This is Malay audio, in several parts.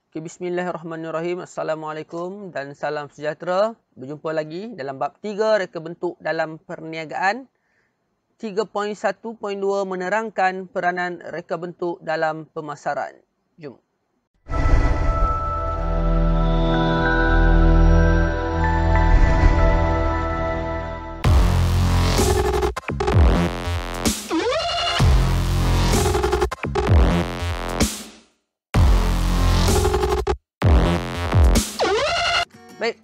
Okay, bismillahirrahmanirrahim. Assalamualaikum dan salam sejahtera. Berjumpa lagi dalam bab 3 reka bentuk dalam perniagaan. 3.1.2 menerangkan peranan reka bentuk dalam pemasaran. Jom. Baik,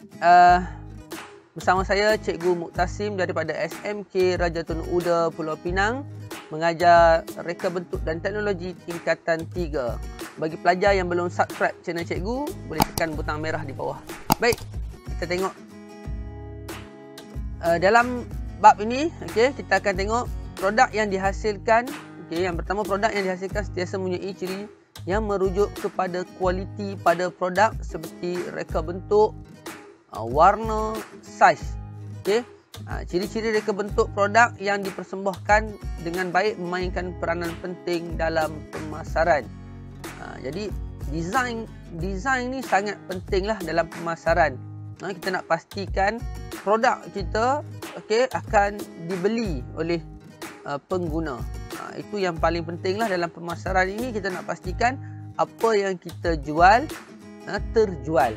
bersama saya Cikgu Muktasim daripada SMK Rajatun Uda Pulau Pinang, mengajar reka bentuk dan teknologi tingkatan 3. Bagi pelajar yang belum subscribe channel Cikgu, boleh tekan butang merah di bawah. Baik, kita tengok dalam bab ini, kita akan tengok produk yang dihasilkan. Yang pertama, produk yang dihasilkan sentiasa mempunyai ciri yang merujuk kepada kualiti pada produk seperti reka bentuk, warna, saiz. Ciri-ciri reka bentuk produk yang dipersembahkan dengan baik memainkan peranan penting dalam pemasaran. Jadi design ni sangat pentinglah dalam pemasaran. Kita nak pastikan produk kita akan dibeli oleh pengguna. Itu yang paling pentinglah dalam pemasaran ini. Kita nak pastikan apa yang kita jual terjual.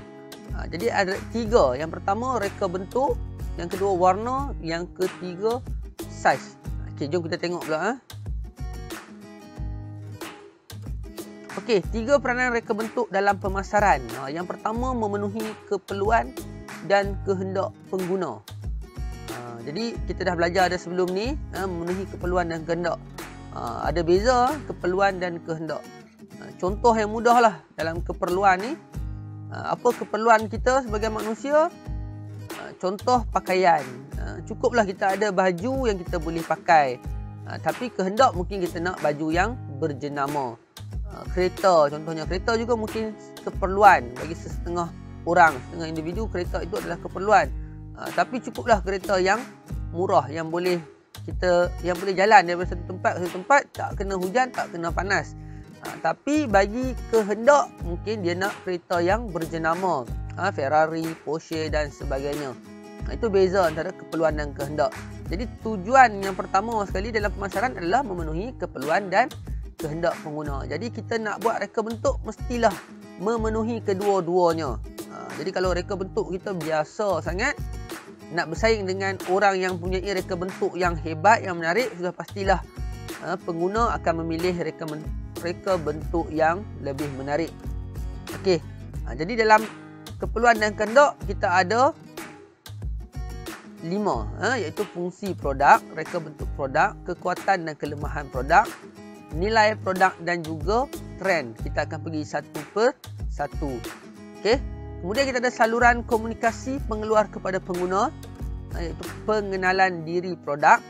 Jadi ada 3. Yang pertama reka bentuk, yang kedua warna, yang ketiga saiz. Jom kita tengok pula. 3 peranan reka bentuk dalam pemasaran. Yang pertama, memenuhi keperluan dan kehendak pengguna. Jadi kita dah belajar dah sebelum ni, memenuhi keperluan dan kehendak. Ada beza keperluan dan kehendak. Contoh yang mudah lah dalam keperluan ni. Apa keperluan kita sebagai manusia? Contoh pakaian. Cukuplah kita ada baju yang kita boleh pakai. Tapi kehendak mungkin kita nak baju yang berjenama. Kereta, contohnya kereta juga mungkin keperluan bagi setengah orang, setengah individu. Kereta itu adalah keperluan. Tapi cukuplah kereta yang murah, yang boleh jalan daripada satu tempat ke satu tempat, tak kena hujan, tak kena panas. Tapi bagi kehendak, mungkin dia nak kereta yang berjenama, Ferrari, Porsche dan sebagainya. Itu beza antara keperluan dan kehendak. Jadi tujuan yang pertama sekali dalam pemasaran adalah memenuhi keperluan dan kehendak pengguna. Jadi kita nak buat reka bentuk, mestilah memenuhi kedua-duanya. Jadi kalau reka bentuk kita biasa sangat, nak bersaing dengan orang yang punya reka bentuk yang hebat, yang menarik, sudah pastilah pengguna akan memilih reka bentuk yang lebih menarik. Jadi dalam keperluan dan kehendak kita ada 5, iaitu fungsi produk, reka bentuk produk, kekuatan dan kelemahan produk, nilai produk dan juga trend. Kita akan pergi satu per satu. Kemudian kita ada saluran komunikasi pengeluar kepada pengguna, iaitu pengenalan diri produk.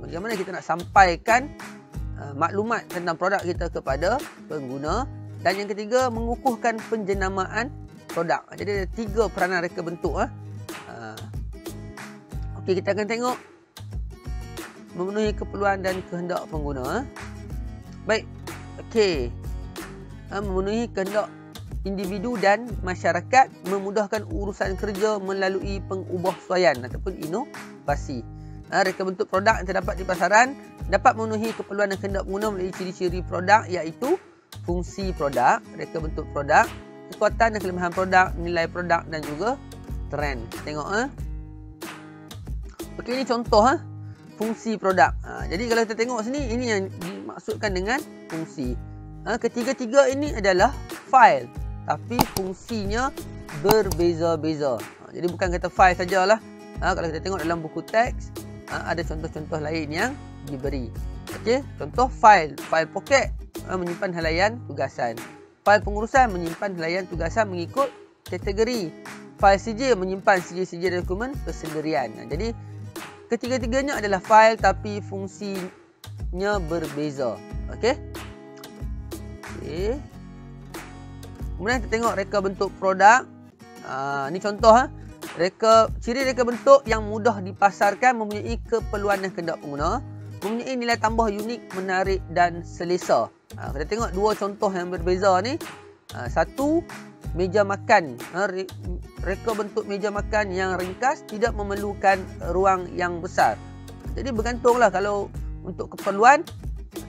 Bagaimana kita nak sampaikan maklumat tentang produk kita kepada pengguna. Dan yang ketiga, mengukuhkan penjenamaan produk. Jadi ada 3 peranan reka bentuk. Kita akan tengok memenuhi keperluan dan kehendak pengguna. Baik. Memenuhi kehendak individu dan masyarakat, memudahkan urusan kerja melalui pengubahsuaian ataupun inovasi. Reka bentuk produk yang terdapat di pasaran dapat memenuhi keperluan dan kehendak pengguna melalui ciri-ciri produk, iaitu fungsi produk, reka bentuk produk, kekuatan dan kelemahan produk, nilai produk dan juga trend. Tengok. Ini contoh fungsi produk. Jadi kalau kita tengok sini, ini yang dimaksudkan dengan fungsi. Ketiga-tiga ini adalah file, tapi fungsinya berbeza-beza. Jadi bukan kata file sajalah. Kalau kita tengok dalam buku teks, ada contoh-contoh lain yang diberi. Contoh file pocket menyimpan helaian tugasan. File pengurusan menyimpan helaian tugasan mengikut kategori. File CJ menyimpan CJ dokumen persendirian. Jadi ketiga-tiganya adalah file, tapi fungsinya berbeza. Kemudian kita tengok reka bentuk produk. Ini contoh. Ciri reka bentuk yang mudah dipasarkan, mempunyai keperluan dan kehendak pengguna, mempunyai nilai tambah unik, menarik dan selesa. Kita tengok 2 contoh yang berbeza ni. Satu, meja makan. Reka bentuk meja makan yang ringkas tidak memerlukan ruang yang besar. Jadi bergantunglah kalau untuk keperluan,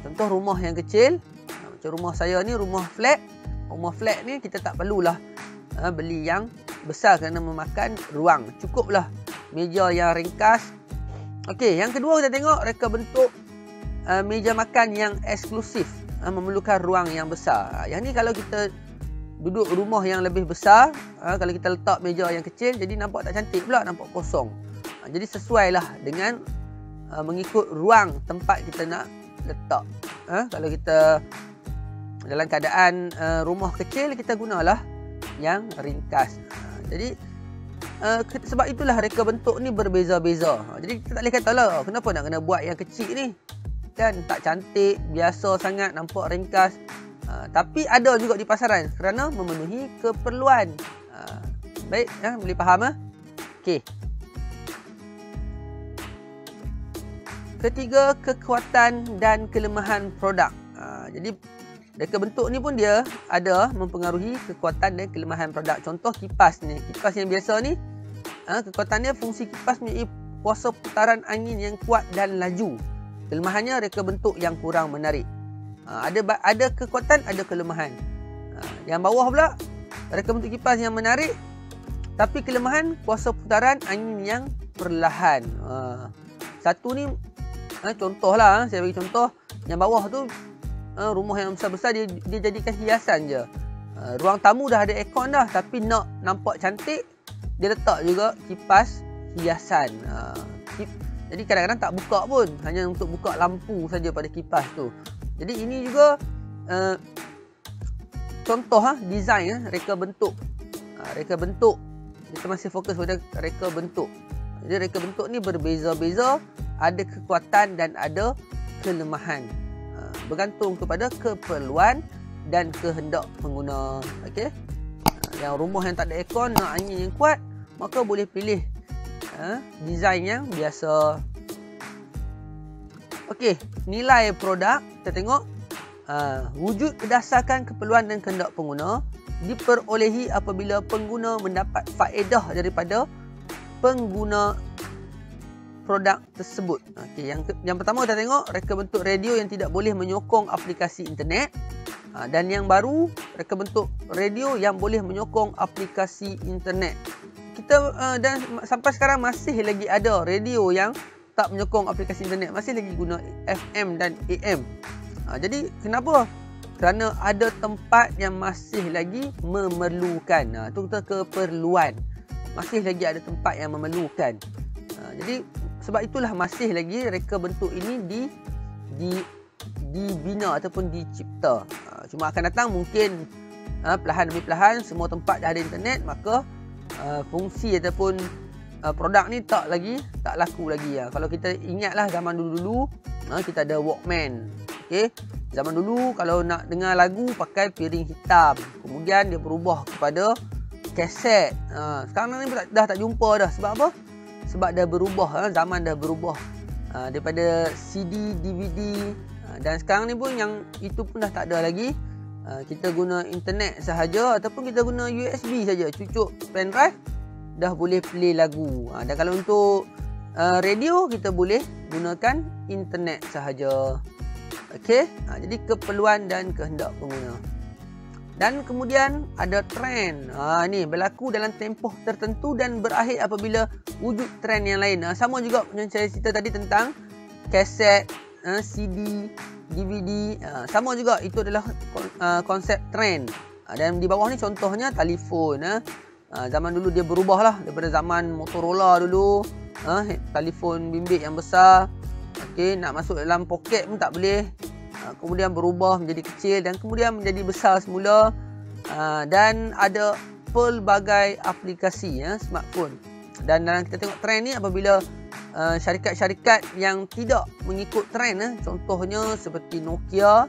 contoh rumah yang kecil, macam rumah saya ni rumah flat. Rumah flat ni kita tak perlulah beli yang besar kerana memakan ruang. Cukuplah meja yang ringkas. Okey, yang kedua kita tengok reka bentuk meja makan yang eksklusif, memerlukan ruang yang besar. Yang ni kalau kita duduk rumah yang lebih besar, kalau kita letak meja yang kecil, jadi nampak tak cantik pula, nampak kosong. Jadi sesuailah dengan mengikut ruang tempat kita nak letak. Kalau kita dalam keadaan rumah kecil, kita gunalah yang ringkas. Jadi sebab itulah reka bentuk ni berbeza-beza. Jadi kita tak boleh kata lah, kenapa nak kena buat yang kecil ni, kan tak cantik, biasa sangat, nampak ringkas. Tapi ada juga di pasaran kerana memenuhi keperluan. Baik, boleh faham? Okey. Ketiga, kekuatan dan kelemahan produk. Jadi reka bentuk ni pun dia ada mempengaruhi kekuatan dan kelemahan produk. Contoh kipas ni, kipas yang biasa ni, kekuatannya fungsi kipas mempunyai kuasa putaran angin yang kuat dan laju. Kelemahannya reka bentuk yang kurang menarik. Ada kekuatan, ada kelemahan. Yang bawah pula reka bentuk kipas yang menarik, tapi kelemahan kuasa putaran angin yang perlahan. Satu ni contohlah, saya bagi contoh. Yang bawah tu rumah yang besar-besar dia jadikan hiasan je. Ruang tamu dah ada aircon dah, tapi nak nampak cantik, dia letak juga kipas hiasan. Jadi kadang-kadang tak buka pun, hanya untuk buka lampu saja pada kipas tu. Jadi ini juga contoh design reka bentuk. Reka bentuk, kita masih fokus pada reka bentuk. Jadi reka bentuk ni berbeza-beza, ada kekuatan dan ada kelemahan. Bergantung kepada keperluan dan kehendak pengguna. Okey. Yang rumah yang tak ada aircon, nak angin yang kuat, maka boleh pilih design yang biasa. Okey, nilai produk kita tengok wujud berdasarkan keperluan dan kehendak pengguna, diperolehi apabila pengguna mendapat faedah daripada pengguna produk tersebut. Okey, yang pertama kita tengok reka bentuk radio yang tidak boleh menyokong aplikasi internet, dan yang baru reka bentuk radio yang boleh menyokong aplikasi internet. Kita dan sampai sekarang masih lagi ada radio yang tak menyokong aplikasi internet, masih lagi guna FM dan AM. Jadi kenapa? Kerana ada tempat yang masih lagi memerlukan. Itu kita keperluan. Masih lagi ada tempat yang memerlukan. Jadi sebab itulah masih lagi reka bentuk ini dibina ataupun dicipta. Cuma akan datang mungkin perlahan demi perlahan semua tempat dah ada internet, maka fungsi ataupun produk ni tak laku lagi. Kalau kita ingatlah zaman dulu-dulu, kita ada Walkman. Okey, zaman dulu kalau nak dengar lagu pakai piring hitam, kemudian dia berubah kepada kaset. Sekarang ni dah tak jumpa dah. Sebab apa? Sebab dah berubah, zaman dah berubah. Daripada CD, DVD, dan sekarang ni pun yang itu pun dah tak ada lagi. Kita guna internet sahaja ataupun kita guna USB saja, cucuk pen drive dah boleh play lagu. Dan kalau untuk radio, kita boleh gunakan internet sahaja. Okey, jadi keperluan dan kehendak pengguna. Dan kemudian ada trend. Ni berlaku dalam tempoh tertentu dan berakhir apabila wujud trend yang lain. Sama juga yang saya cerita tadi tentang kaset, CD, DVD. Sama juga, itu adalah konsep trend. Dan di bawah ni contohnya telefon. Zaman dulu dia berubah lah, daripada zaman Motorola dulu, telefon bimbit yang besar. Okey, nak masuk dalam poket pun tak boleh. Kemudian berubah menjadi kecil dan kemudian menjadi besar semula. Dan ada pelbagai aplikasi smartphone. Dan dalam kita tengok trend ni, apabila syarikat-syarikat yang tidak mengikut trend, contohnya seperti Nokia,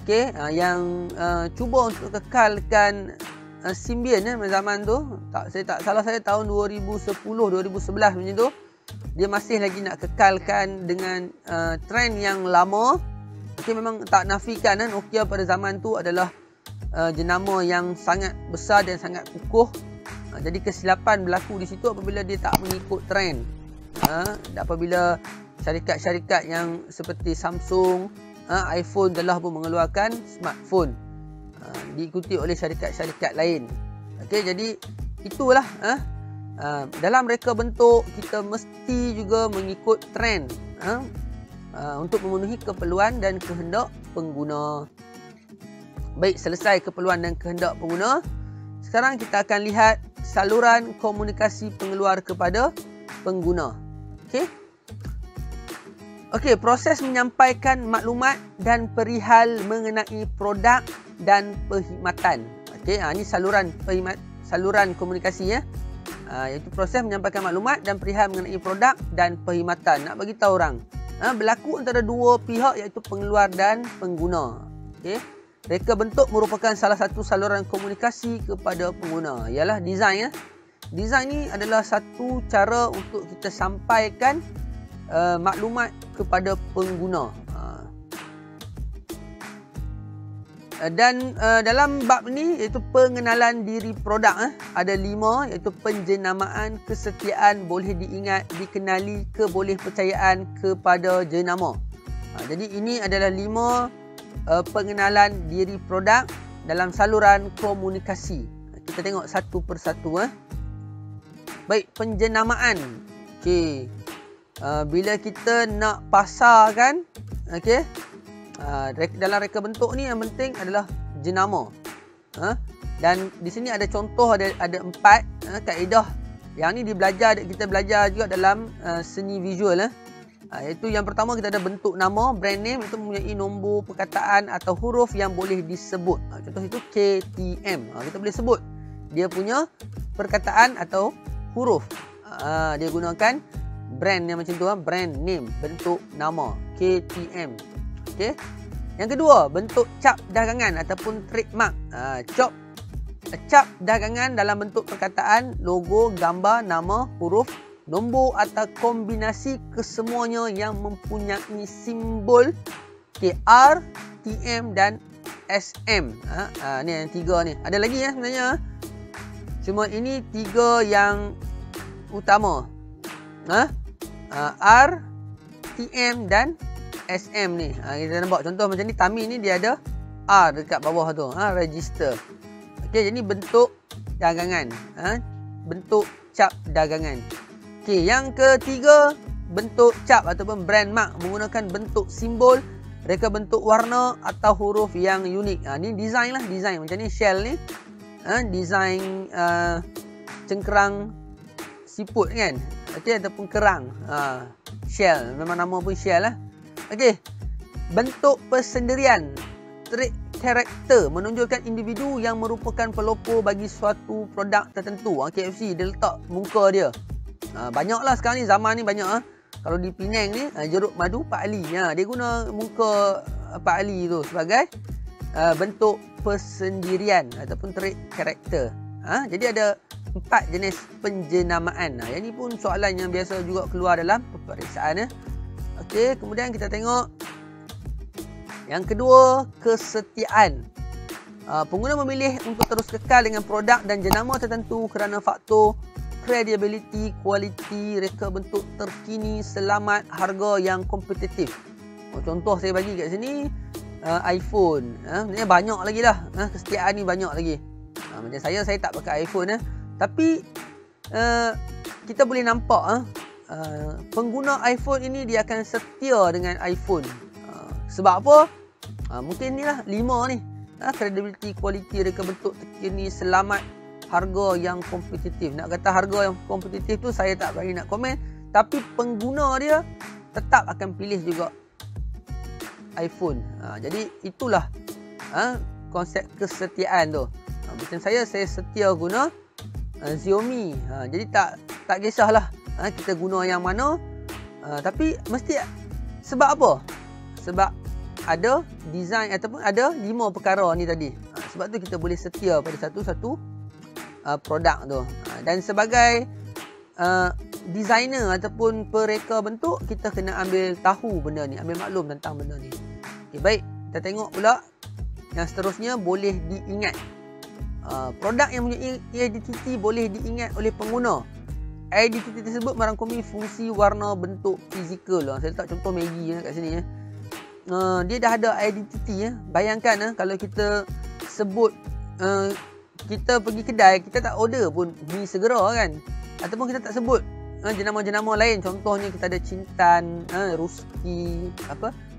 okey, yang cuba untuk kekalkan Symbian zaman tu, saya tak salah saya tahun 2010 2011 macam tu, dia masih lagi nak kekalkan dengan trend yang lama. Okey, memang tak nafikan Nokia pada zaman tu adalah jenama yang sangat besar dan sangat kukuh. Jadi kesilapan berlaku di situ apabila dia tak mengikut trend. Apabila syarikat-syarikat yang seperti Samsung, iPhone telah pun mengeluarkan smartphone, diikuti oleh syarikat-syarikat lain. Okey, jadi itulah dalam reka bentuk kita mesti juga mengikut trend untuk memenuhi keperluan dan kehendak pengguna. Baik, selesai keperluan dan kehendak pengguna. Sekarang kita akan lihat saluran komunikasi pengeluar kepada pengguna. Okey, proses menyampaikan maklumat dan perihal mengenai produk dan perkhidmatan. Okey, ini saluran komunikasi ya. Iaitu proses menyampaikan maklumat dan perihal mengenai produk dan perkhidmatan. Nak bagi tahu orang. Berlaku antara dua pihak iaitu pengeluar dan pengguna. Okey. Reka bentuk merupakan salah satu saluran komunikasi kepada pengguna. Ialah design ya. Design ni adalah satu cara untuk kita sampaikan maklumat kepada pengguna. Dan dalam bab ni iaitu pengenalan diri produk ada 5 iaitu penjenamaan, kesetiaan, boleh diingat, dikenali, kebolehpercayaan kepada jenama. Jadi ini adalah 5 pengenalan diri produk dalam saluran komunikasi. Kita tengok satu persatu. Baik, penjenamaan. Okey. Bila kita nak pasarkan, okey, dalam reka bentuk ni yang penting adalah jenama. Dan di sini ada contoh, ada 4 kaedah. Yang ni kita belajar juga dalam seni visual. Iaitu yang pertama kita ada bentuk nama, brand name, itu mempunyai nombor perkataan atau huruf yang boleh disebut. Contoh itu KTM. Kita boleh sebut dia punya perkataan atau huruf. Dia gunakan brand yang macam tu, brand name, bentuk nama, KTM. Okey. Yang kedua, bentuk cap dagangan ataupun trademark. Cap dagangan dalam bentuk perkataan, logo, gambar, nama, huruf, nombor atau kombinasi kesemuanya yang mempunyai simbol R, TM dan SM. Ni yang 3 ni. Ada lagi sebenarnya. Cuma ini 3 yang utama. R, TM dan SM ni. Kita nampak contoh macam ni, Tami ni dia ada R dekat bawah tu, register. Okey, jadi bentuk dagangan, bentuk cap dagangan. Okey, yang ketiga, bentuk cap ataupun brand mark menggunakan bentuk simbol, reka bentuk warna atau huruf yang unik. Ni design lah, design macam ni shell ni. Design cengkerang siput kan. Okey, ataupun kerang. Shell, memang nama pun shell lah. Okey. Bentuk persendirian, trait karakter menunjukkan individu yang merupakan pelopor bagi suatu produk tertentu. KFC dia letak muka dia. Banyaklah sekarang ni, zaman ni banyak. Kalau di Penang ni, jeruk madu Pak Ali. Dia guna muka Pak Ali tu sebagai bentuk persendirian ataupun trait karakter. Jadi ada 4 jenis penjenamaan. Yang ni pun soalan yang biasa juga keluar dalam peperiksaan. Okey, kemudian kita tengok yang kedua, kesetiaan. Pengguna memilih untuk terus kekal dengan produk dan jenama tertentu kerana faktor credibility, kualiti, reka bentuk terkini, selamat, harga yang kompetitif. Contoh saya bagi kat sini, iPhone. Sebenarnya banyak lagi lah. Kesetiaan ni banyak lagi. Macam saya tak pakai iPhone. Tapi kita boleh nampak pengguna iPhone ini dia akan setia dengan iPhone. Sebab apa? Mungkin ni lah 5 ni. Credibility, kualiti, reka bentuk terkini, selamat, harga yang kompetitif. Nak kata harga yang kompetitif tu saya tak berani nak komen. Tapi pengguna dia tetap akan pilih juga iPhone. Jadi itulah konsep kesetiaan tu. Macam saya setia guna Xiaomi. Jadi tak kisahlah kita guna yang mana. Tapi mesti sebab apa? Sebab ada design ataupun ada 5 perkara ni tadi. Sebab tu kita boleh setia pada satu-satu produk tu. Dan sebagai designer ataupun pereka bentuk, kita kena ambil tahu benda ni, ambil maklum tentang benda ni. Okay, baik, kita tengok pula yang seterusnya boleh diingat. Produk yang mempunyai identiti boleh diingat oleh pengguna. Identiti tersebut merangkumi fungsi, warna, bentuk, fizikal. Saya letak contoh Maggi kat sini. Dia dah ada identiti. Bayangkan kalau kita sebut, kita pergi kedai, kita tak order pun mi segera kan. Ataupun kita tak sebut jenama-jenama lain. Contohnya kita ada Cintan, Ruski,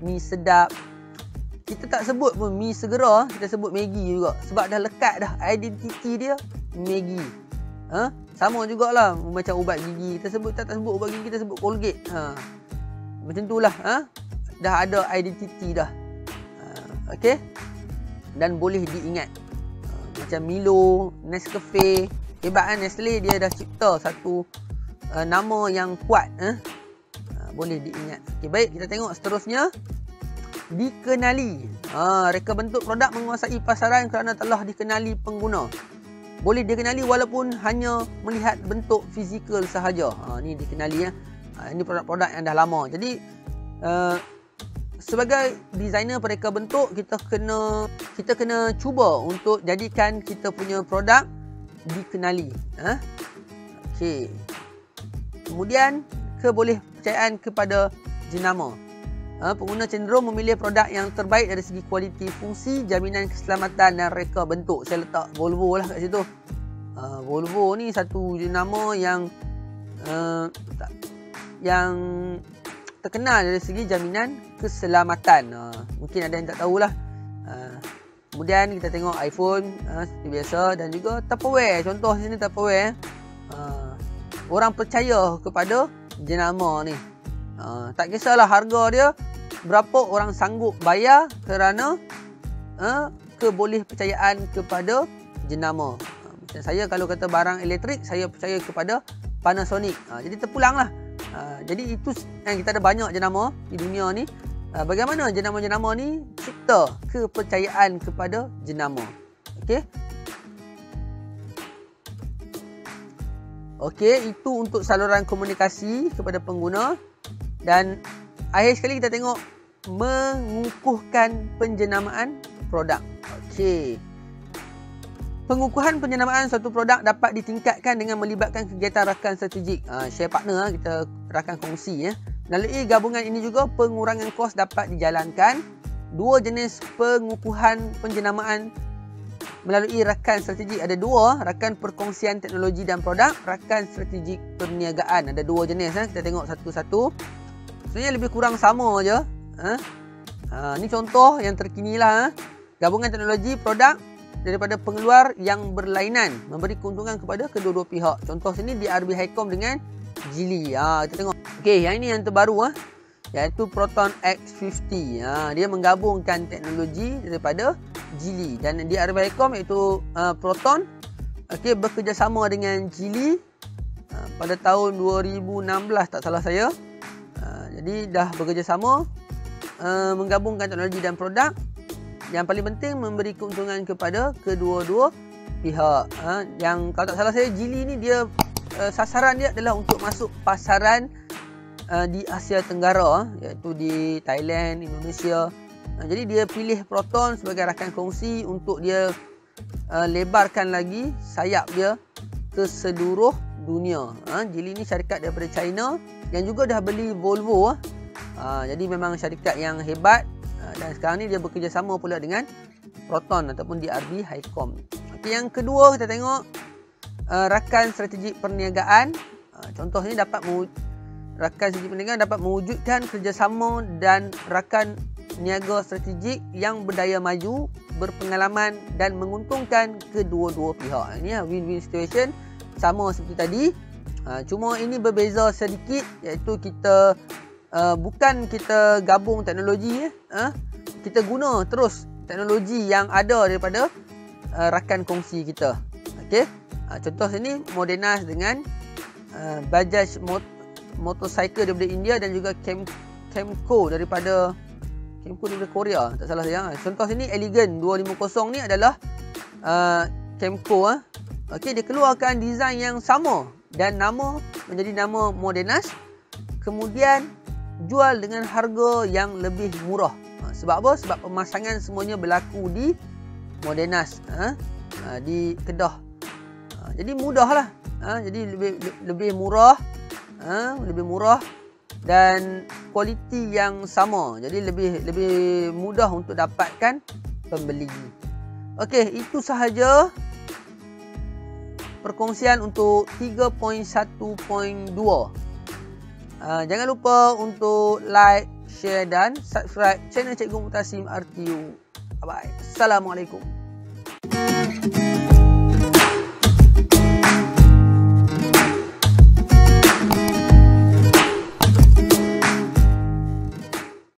mi sedap. Kita tak sebut pun mi segera, kita sebut Maggi juga. Sebab dah lekat dah identiti dia Maggi. Sama jugalah macam ubat gigi. Kita sebut tak sebut ubat gigi, kita sebut Colgate. Macam itulah. Dah ada identiti dah. Okey. Dan boleh diingat. Macam Milo, Nescafe. Hebat kan Nestle, dia dah cipta satu nama yang kuat. Boleh diingat. Okey, baik, kita tengok seterusnya. Dikenali. Reka bentuk produk menguasai pasaran kerana telah dikenali pengguna. Boleh dikenali walaupun hanya melihat bentuk fizikal sahaja. Ni dikenali. Ini produk-produk yang dah lama. Jadi sebagai designer pereka bentuk, kita kena cuba untuk jadikan kita punya produk dikenali. Okey. Kemudian kebolehpercayaan kepada jenama. Pengguna cenderung memilih produk yang terbaik dari segi kualiti, fungsi, jaminan keselamatan dan reka bentuk. Saya letak Volvo lah kat situ. Volvo ni satu jenama yang terkenal dari segi jaminan keselamatan. Mungkin ada yang tak tahulah. Kemudian kita tengok iPhone seperti biasa, dan juga Tupperware. Contoh sini Tupperware. Orang percaya kepada jenama ni. Tak kisahlah harga dia berapa, orang sanggup bayar kerana kebolehpercayaan kepada jenama. Macam saya kalau kata barang elektrik, saya percaya kepada Panasonic. Jadi terpulanglah. Jadi itu yang kita ada banyak jenama di dunia ni. Bagaimana jenama-jenama ni cipta kepercayaan kepada jenama. Okey. Okey, itu untuk saluran komunikasi kepada pengguna. Dan akhir sekali kita tengok mengukuhkan penjenamaan produk. Okey. Pengukuhan penjenamaan suatu produk dapat ditingkatkan dengan melibatkan kegiatan rakan strategik. Share partner, kita rakan kongsi. Melalui gabungan ini juga pengurangan kos dapat dijalankan. Dua jenis pengukuhan penjenamaan melalui rakan strategik ada dua. Rakan perkongsian teknologi dan produk, rakan strategik perniagaan. Ada dua jenis. Kita tengok satu-satu. Sebenarnya lebih kurang sama je. Ini contoh yang terkini lah. Gabungan teknologi produk daripada pengeluar yang berlainan memberi keuntungan kepada kedua-dua pihak. Contoh sini DRB Highcom dengan Geely. Kita tengok. Okey, yang ini yang terbaru iaitu Proton X50. Dia menggabungkan teknologi daripada Geely dan DRB Highcom iaitu Proton. Okey, bekerjasama dengan Geely pada tahun 2016 tak salah saya. Jadi dah bekerjasama menggabungkan teknologi dan produk. Yang paling penting memberi keuntungan kepada kedua-dua pihak. Yang kalau tak salah saya, Geely ni dia sasaran dia adalah untuk masuk pasaran di Asia Tenggara, iaitu di Thailand, Indonesia. Jadi dia pilih Proton sebagai rakan kongsi untuk dia lebarkan lagi sayap dia ke seluruh dunia. Geely ni syarikat daripada China yang juga dah beli Volvo. Jadi memang syarikat yang hebat. Dan sekarang ni dia bekerjasama pula dengan Proton ataupun DRB Highcom. Okay, yang kedua kita tengok rakan strategik perniagaan. Contoh ni rakan strategik perniagaan dapat mewujudkan kerjasama dan rakan niaga strategik yang berdaya maju, berpengalaman dan menguntungkan kedua-dua pihak. Ini win-win situation, sama seperti tadi. Cuma ini berbeza sedikit, iaitu kita bukan kita gabung teknologi, kita guna terus teknologi yang ada daripada rakan kongsi kita. Okey. Contoh sini Modenas dengan Bajaj motorcycle daripada India dan juga Kemco daripada Korea, tak salah saya. Contoh sini Elegant 250 ni adalah Kemco. Okey, dia keluarkan design yang sama dan nama menjadi nama Modenas. Kemudian jual dengan harga yang lebih murah. Sebab apa? Sebab pemasangan semuanya berlaku di Modenas di Kedah. Jadi mudahlah. Jadi lebih murah, dan kualiti yang sama. Jadi lebih mudah untuk dapatkan pembeli. Okey, itu sahaja perkongsian untuk 3.1.2. Jangan lupa untuk like, share dan subscribe channel Cikgu Mutasim RTU. Bye-bye. Assalamualaikum.